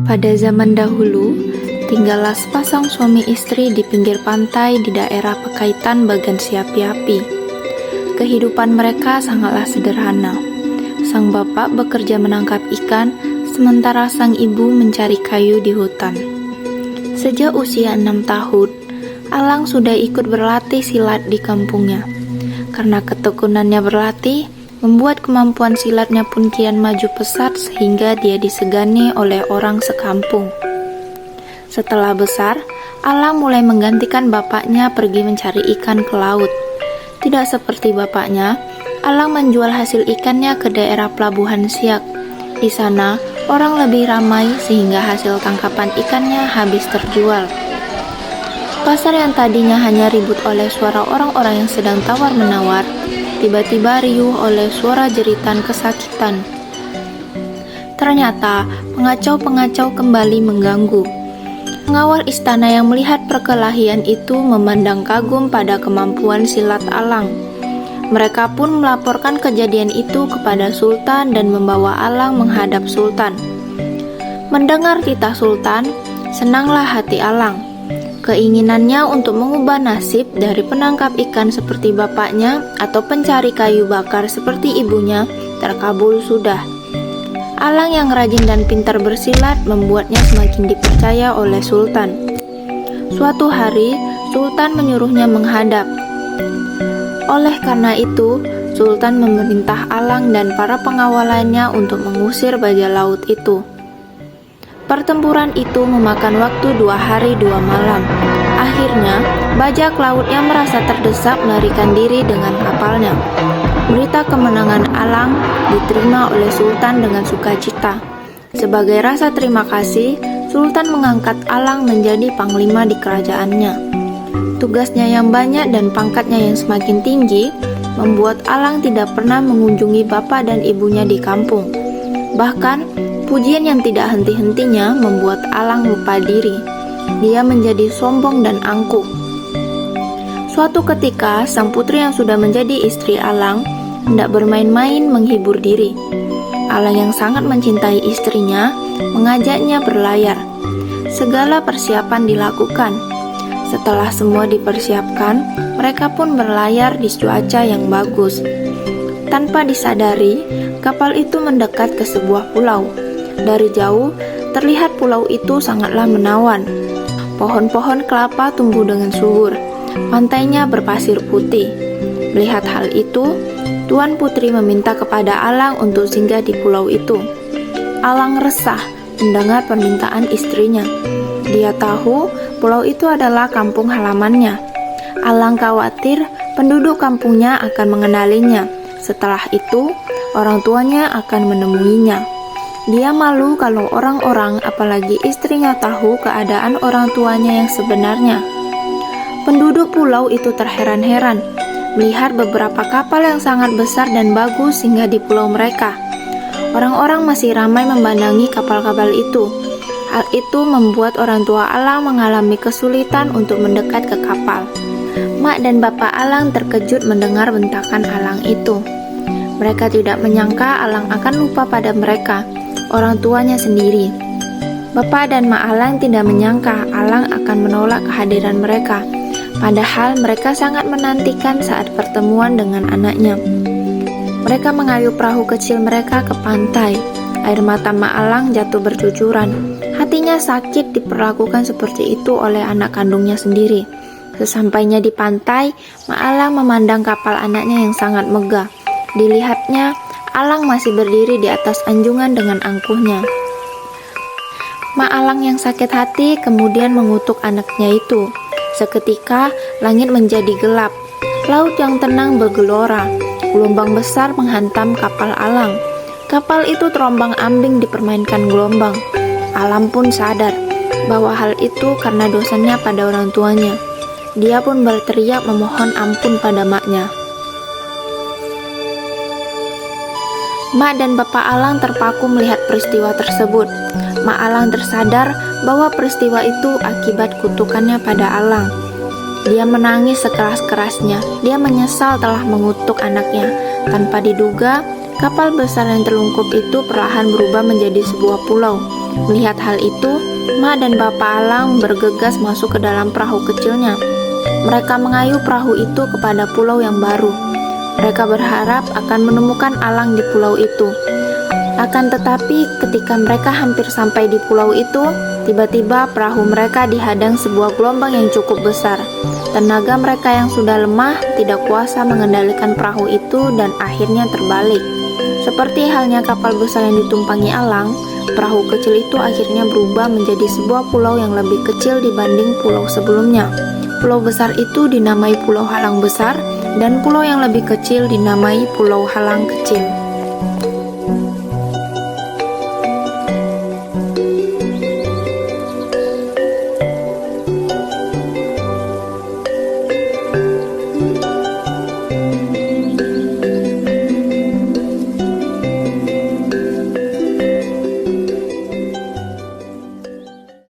Pada zaman dahulu, tinggallah sepasang suami istri di pinggir pantai di daerah Pekaitan bagian Siapi-api. Kehidupan mereka sangatlah sederhana. Sang bapak bekerja menangkap ikan, sementara sang ibu mencari kayu di hutan. Sejak usia 6 tahun, Alang sudah ikut berlatih silat di kampungnya. Karena ketekunannya berlatih, membuat kemampuan silatnya pun kian maju pesat sehingga dia disegani oleh orang sekampung. Setelah besar, Alang mulai menggantikan bapaknya pergi mencari ikan ke laut. Tidak seperti bapaknya, Alang menjual hasil ikannya ke daerah Pelabuhan Siak. Di sana, orang lebih ramai sehingga hasil tangkapan ikannya habis terjual. Pasar yang tadinya hanya ribut oleh suara orang-orang yang sedang tawar-menawar, tiba-tiba riuh oleh suara jeritan kesakitan. Ternyata pengacau-pengacau kembali mengganggu. Pengawal istana yang melihat perkelahian itu memandang kagum pada kemampuan silat Alang. Mereka pun melaporkan kejadian itu kepada Sultan dan membawa Alang menghadap Sultan. Mendengar titah Sultan, senanglah hati Alang. Keinginannya untuk mengubah nasib dari penangkap ikan seperti bapaknya atau pencari kayu bakar seperti ibunya terkabul sudah. Alang yang rajin dan pintar bersilat membuatnya semakin dipercaya oleh Sultan. Suatu hari, Sultan menyuruhnya menghadap. Oleh karena itu, Sultan memerintah Alang dan para pengawalnya untuk mengusir bajak laut itu. Pertempuran itu memakan waktu 2 hari 2 malam. Akhirnya, bajak laut yang merasa terdesak melarikan diri dengan kapalnya. Berita kemenangan Alang diterima oleh Sultan dengan sukacita. Sebagai rasa terima kasih, Sultan mengangkat Alang menjadi panglima di kerajaannya. Tugasnya yang banyak dan pangkatnya yang semakin tinggi membuat Alang tidak pernah mengunjungi bapak dan ibunya di kampung. Bahkan, pujian yang tidak henti-hentinya membuat Alang lupa diri. Dia menjadi sombong dan angkuh. Suatu ketika, sang putri yang sudah menjadi istri Alang hendak bermain-main menghibur diri. Alang yang sangat mencintai istrinya mengajaknya berlayar. Segala persiapan dilakukan. Setelah semua dipersiapkan, mereka pun berlayar di cuaca yang bagus. Tanpa disadari, kapal itu mendekat ke sebuah pulau. Dari jauh, terlihat pulau itu sangatlah menawan. Pohon-pohon kelapa tumbuh dengan subur. Pantainya berpasir putih. Melihat hal itu, Tuan Putri meminta kepada Alang untuk singgah di pulau itu. Alang resah mendengar permintaan istrinya. Dia tahu pulau itu adalah kampung halamannya. Alang khawatir penduduk kampungnya akan mengenalinya. Setelah itu, orang tuanya akan menemuinya. Dia malu kalau orang-orang, apalagi istrinya, tahu keadaan orang tuanya yang sebenarnya. Penduduk pulau itu terheran-heran melihat beberapa kapal yang sangat besar dan bagus singgah di pulau mereka. Orang-orang masih ramai memandangi kapal-kapal itu. Hal itu membuat orang tua Alang mengalami kesulitan untuk mendekat ke kapal. Mak dan bapak Alang terkejut mendengar bentakan Alang itu. Mereka tidak menyangka Alang akan lupa pada mereka, orang tuanya sendiri. Bapak dan Mak Alang tidak menyangka Alang akan menolak kehadiran mereka, padahal mereka sangat menantikan saat pertemuan dengan anaknya. Mereka mengayuh perahu kecil mereka ke pantai. Air mata Mak Alang jatuh bercucuran. Hatinya sakit diperlakukan seperti itu oleh anak kandungnya sendiri. Sesampainya di pantai, Mak Alang memandang kapal anaknya yang sangat megah. Dilihatnya, Alang masih berdiri di atas anjungan dengan angkuhnya. Mak Alang yang sakit hati kemudian mengutuk anaknya itu. Seketika, langit menjadi gelap. Laut yang tenang bergelora. Gelombang besar menghantam kapal Alang. Kapal itu terombang-ambing dipermainkan gelombang. Alang pun sadar bahwa hal itu karena dosanya pada orang tuanya. Dia pun berteriak memohon ampun pada maknya. Mak dan bapak Alang terpaku melihat peristiwa tersebut. Mak Alang tersadar bahwa peristiwa itu akibat kutukannya pada Alang. Dia menangis sekeras-kerasnya. Dia menyesal telah mengutuk anaknya. Tanpa diduga, kapal besar yang terlungkup itu perlahan berubah menjadi sebuah pulau. Melihat hal itu, Ma dan Papa Alang bergegas masuk ke dalam perahu kecilnya. Mereka mengayuh perahu itu kepada pulau yang baru. Mereka berharap akan menemukan Alang di pulau itu. Akan tetapi, ketika mereka hampir sampai di pulau itu, tiba-tiba perahu mereka dihadang sebuah gelombang yang cukup besar. Tenaga mereka yang sudah lemah tidak kuasa mengendalikan perahu itu dan akhirnya terbalik. Seperti halnya kapal besar yang ditumpangi Alang, perahu kecil itu akhirnya berubah menjadi sebuah pulau yang lebih kecil dibanding pulau sebelumnya. Pulau besar itu dinamai Pulau Halang Besar, dan pulau yang lebih kecil dinamai Pulau Halang Kecil.